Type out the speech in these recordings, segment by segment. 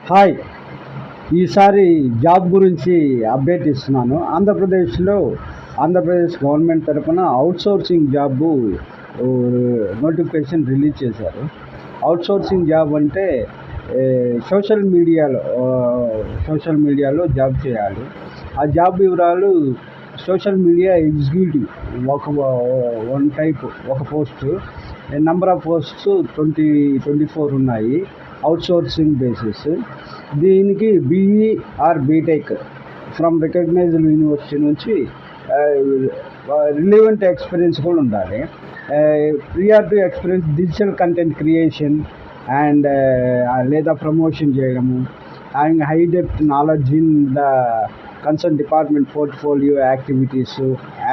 Hi! ఈసారి job గురించి update ఇస్తున్నాను. ఆంధ్రప్రదేశ్ గవర్నమెంట్ తరపున అవుట్‌సోర్సింగ్ జాబు నోటిఫికేషన్ రిలీజ్ చేశారు. అవుట్‌సోర్సింగ్ జాబ్ అంటే సోషల్ మీడియాలో జాబ్ చేయాలి. ఆ జాబ్ వివరాలు సోషల్ మీడియా ఎగ్జిక్యూటివ్ ఒక పోస్టు. నంబర్ ఆఫ్ పోస్ట్స్ 24 ఉన్నాయి. Outsourcing basis. దీనికి BE or BTech from recognized university నుంచి రిలవెంట్ ఎక్స్పీరియన్స్ కూడా ఉండాలి. Prior to experience digital content creation and లేదా ప్రమోషన్ చేయడము, having high depth knowledge in the concern department portfolio activities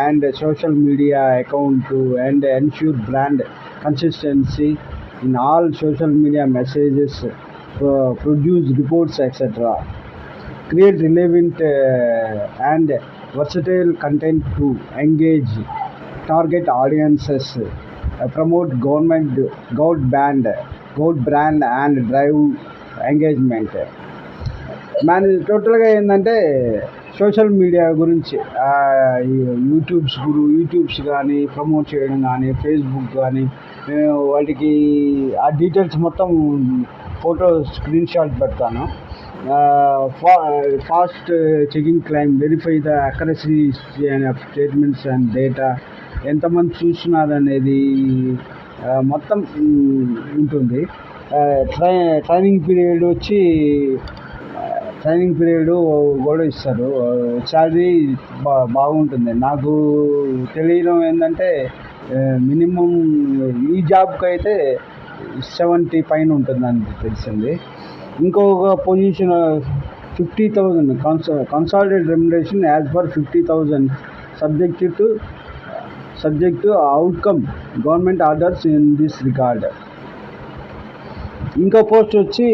and social media account and ensure brand consistency in all social media messages, produce reports, etc. Create relevant and versatile content to engage target audiences, promote gout brand and drive engagement. టోటల్గా ఏంటంటే social media గురించి YouTubes కానీ promote చేయడం కానీ, Facebook కానీ, వాటికి ఆ details మొత్తం ఫోటో స్క్రీన్ షాట్ పెడతాను. Fast checking claim, verify the accuracy of statements and data, ఎంతమంది చూస్తున్నారనేది మొత్తం ఉంటుంది. ట్రైనింగ్ పీరియడ్ కూడా ఇస్తారు. శాలరీ బాగుంటుంది. నాకు తెలియడం ఏంటంటే మినిమం ఈ జాబ్కి అయితే 70 పైన ఉంటుందని తెలిసింది. ఇంకొక position 50,000 consolidated remuneration as per 50,000 subject to outcome government orders in this record. ఇంకో పోస్ట్ వచ్చి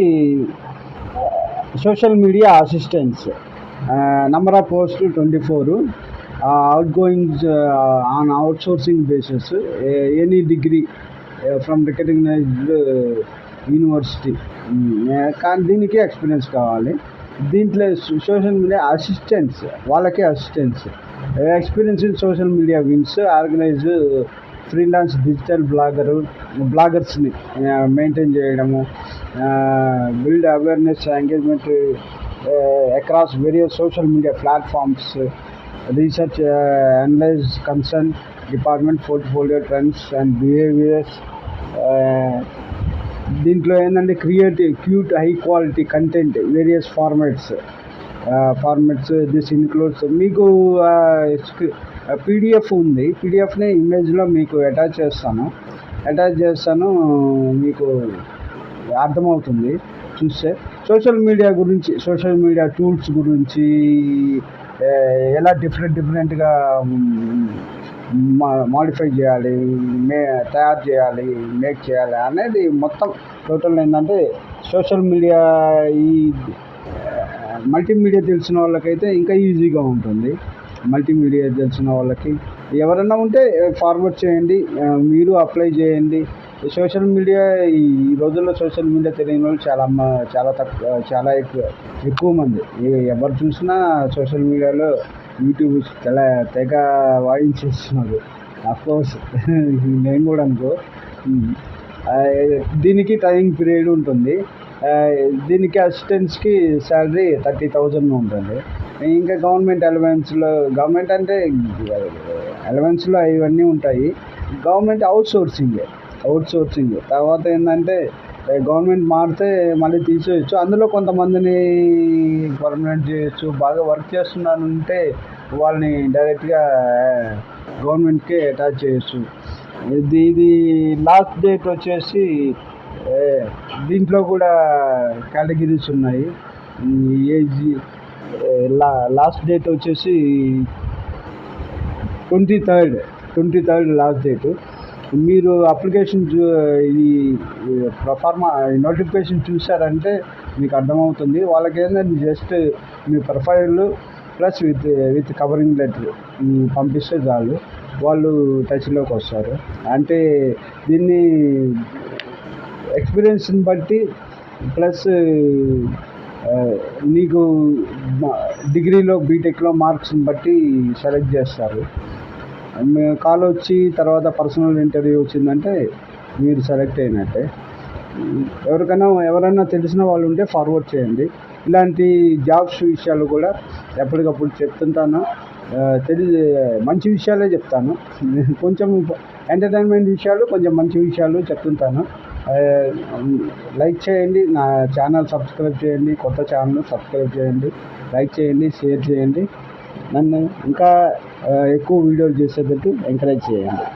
social media assistants. Number of post 24. Out goings on outsourcing basis, any degree from recognized university. కానీ దీనికి ఎక్స్పీరియన్స్ కావాలి. దీంట్లో social media assistants, వాళ్ళకే assistants. Experience in social media wins organize freelance digital బ్లాగర్స్ని maintain చేయడము, build awareness engagement across various social media platforms, research analyse concern department portfolio trends and behaviours. దీంట్లో ఏంటంటే cute high quality content various formats. This includes, మీకు PDF ఉంది. పీడిఎఫ్ని ఇమేజ్లో మీకు attach చేస్తాను. మీకు అర్థమవుతుంది చూస్తే. సోషల్ మీడియా టూల్స్ గురించి, ఎలా డిఫరెంట్గా మాడిఫై చేయాలి, తయారు చేయాలి, మేక్ చేయాలి అనేది మొత్తం టోటల్ ఏంటంటే సోషల్ మీడియా ఈ మల్టీమీడియా తెలిసిన వాళ్ళకైతే ఇంకా ఈజీగా ఉంటుంది. మల్టీమీడియా తెలిసిన వాళ్ళకి ఎవరైనా ఉంటే ఫార్వర్డ్ చేయండి, మీరు అప్లై చేయండి. సోషల్ మీడియా ఈ రోజుల్లో సోషల్ మీడియా తెలియని వాళ్ళు చాలా ఎక్కువ మంది. ఎవరు చూసినా సోషల్ మీడియాలో యూట్యూబ్ తెగ వాయించేస్తున్నారు. అఫ్కోర్స్ నేను కూడా అనుకో. దీనికి ట్రైనింగ్ పీరియడ్ ఉంటుంది. దీనికి అసిస్టెంట్స్కి శాలరీ 30,000 ఉంటుంది. ఇంకా గవర్నమెంట్ అంటే అలవెన్స్లో ఇవన్నీ ఉంటాయి. గవర్నమెంట్ అవుట్సోర్సింగ్ తర్వాత ఏంటంటే గవర్నమెంట్ మారితే మళ్ళీ తీసేయచ్చు. అందులో కొంతమందిని పర్మనెంట్ చేయొచ్చు. బాగా వర్క్ చేస్తున్నారంటే వాళ్ళని డైరెక్ట్గా గవర్నమెంట్కే అటాచ్ చేయొచ్చు. ఇది లాస్ట్ డేట్ వచ్చేసి దీంట్లో కూడా కేటగిరీస్ ఉన్నాయి. ఏజ్ లాస్ట్ డేట్ వచ్చేసి 23rd లాస్ట్ డేటు. మీరు అప్లికేషన్ ఈ ప్రొఫార్మా నోటిఫికేషన్ చూసారంటే మీకు అర్థమవుతుంది. వాళ్ళకి ఏంటంటే just me profile plus with covering letter పంపిస్తే చాలు, వాళ్ళు టచ్లోకి వస్తారు. అంటే దీన్ని ఎక్స్పీరియన్స్ని బట్టి ప్లస్ నీకు డిగ్రీలో బీటెక్లో మార్క్స్ని బట్టి సెలెక్ట్ చేస్తారు. కాల్ వచ్చి తర్వాత పర్సనల్ ఇంటర్వ్యూ వచ్చిందంటే మీరు సెలెక్ట్ అయినట్టే. ఎవరైనా తెలిసిన వాళ్ళు ఉంటే ఫార్వర్డ్ చేయండి. ఇలాంటి జాబ్స్ విషయాలు కూడా ఎప్పటికప్పుడు చెప్తుంటాను. మంచి విషయాలే చెప్తాను. కొంచెం ఎంటర్టైన్మెంట్ విషయాలు, కొంచెం మంచి విషయాలు చెప్తుంటాను. లైక్ చేయండి, నా ఛానల్ సబ్స్క్రైబ్ చేయండి, కొత్త ఛానల్ సబ్స్క్రైబ్ చేయండి, లైక్ చేయండి, షేర్ చేయండి. నన్ను ఇంకా ఎక్కువ వీడియోలు చేసేటట్టు ఎంకరేజ్ చేయండి.